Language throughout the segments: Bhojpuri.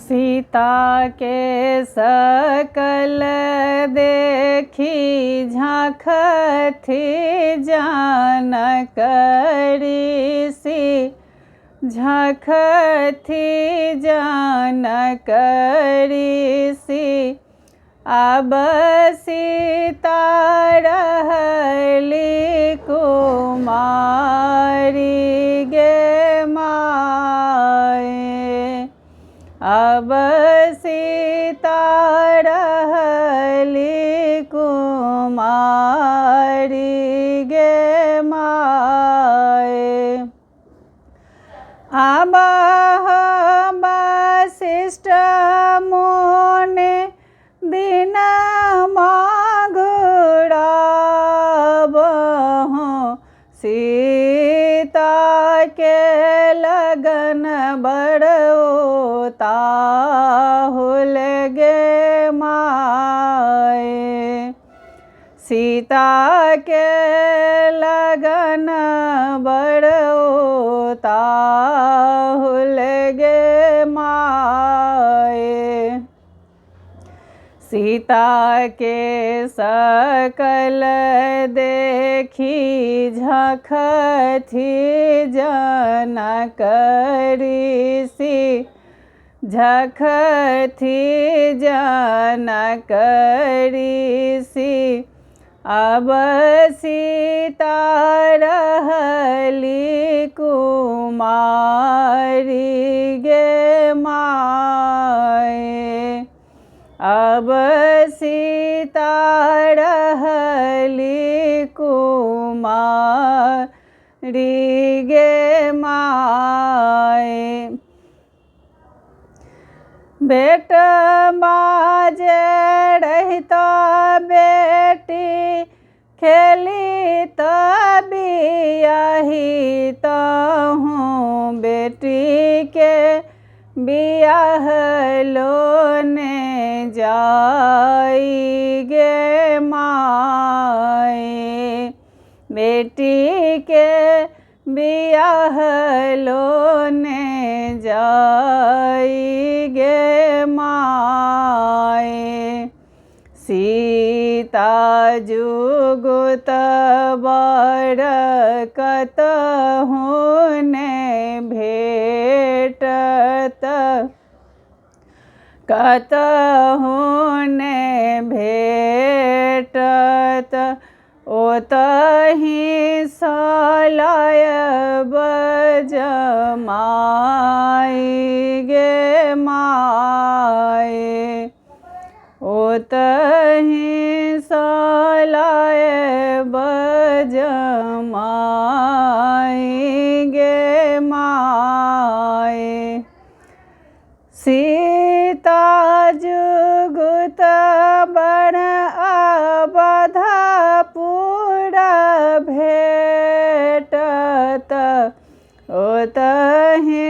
सीता के सकल देखी झाँखथी जानकरी सी झाँखथी जानकरी सी। अब सीता रहली कुमारी गे माए। अब सीता रहली कुमारी गे माए। अब वशिष्ठ मुनि दिन माघुराबहु सीता के लगन बड़ोताहुल गे माए। सीता के लगन बड़ोताहुल गे माए। सीता के सकल देखी झाँखथी जानकरी सी झाँखथी जानकरी सी। अब सीता रहली कुमारी गे माए। अब सीता रहली कुमारी गे माए। बेट बाजे रहिता बेटी खेली बियाही तहूँ बेटी के बियाह लोने जाई गे माए। बेटी के बियाह लोने जाई गे माए। सीता जुगुत बर कतहु ने भेटत कतहु ने भेटत ओतहि सलाय बजमाई गे माए। ओतहि सलाय बजमाई गे माए। सीता जुगुत बन अवधपुर भेटत ओतहि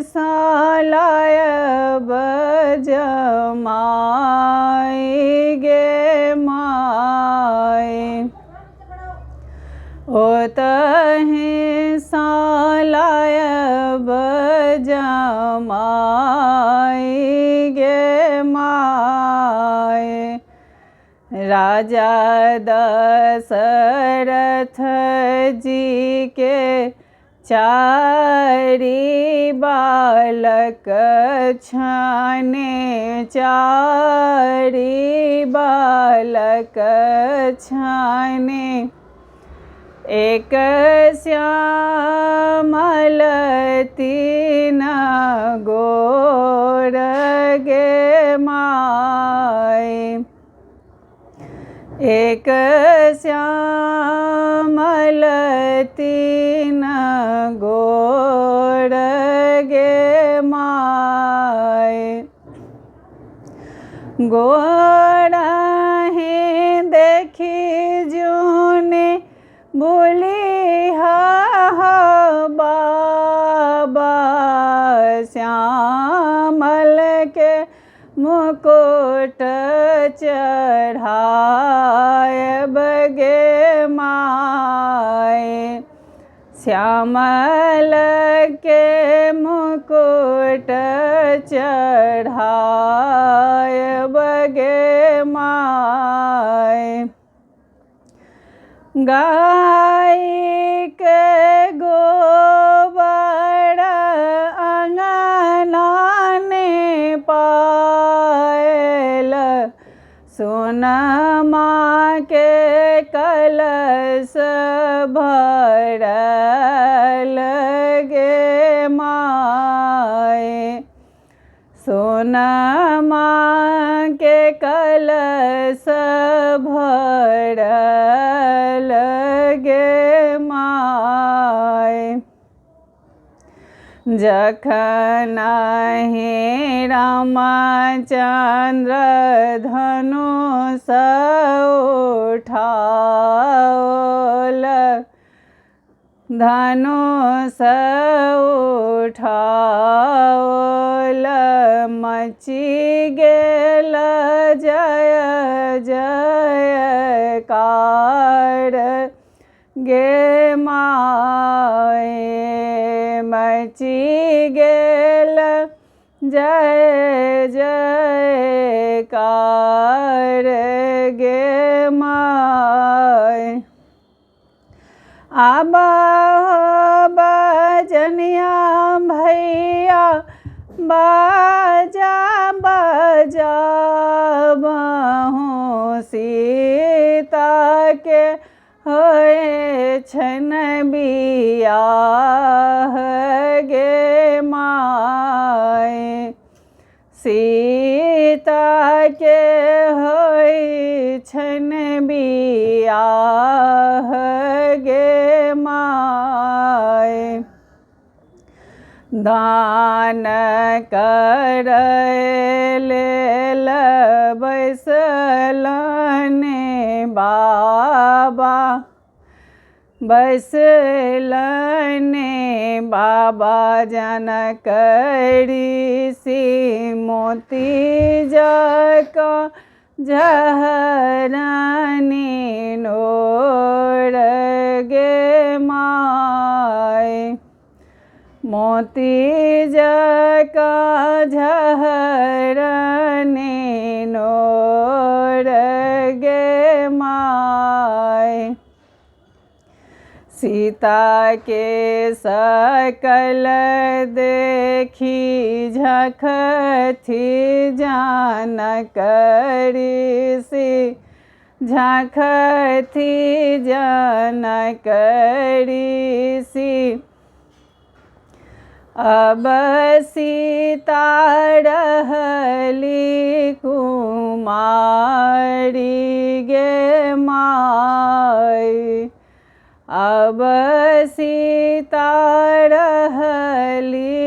सलाय बजमाई गे माए। ओतहि सलाय बजमाई गे माए। राजा दशरथ जी के चारि बालक छाने चारि बालक छाने। एक श्यामल तीन गोर गे माए। एक श्यामल तीन गोर गे माए। गोरहि देखी जूनि बोलिहा बाबा श्यामल के मुकुट चढ़ायब गे माए। श्यामल के मुकुट चढ़ाय बगे माय। गाय के गोबर अंगना ने पायल, सोनमा के कलश भरल गे माय। सोनमा के कलश भरल गे माय। जखन हे रामचंद्र धनुष उठाओल, धनुष उठाओल, मची गेल जय जयकार गे माय। मची गेल जय जयकार गे माय। आब बजनिया भैया बाजा बजाबहु, सीता के होए छन बियाह गे माय। सीता के होए छन बियाह गे माय। दान करय लेल बैसलने बाबा, बैसलने बाबा जनक ऋषि। मोती जका जहरनी नोर गे माय। मोती जका झहरनी नोर गे माय। सीता के सकल देखी झखथी जानक ऋषि, झखथी जानक ऋषि। अब सीता रहली कुमारी गे माय। अब सीता रहली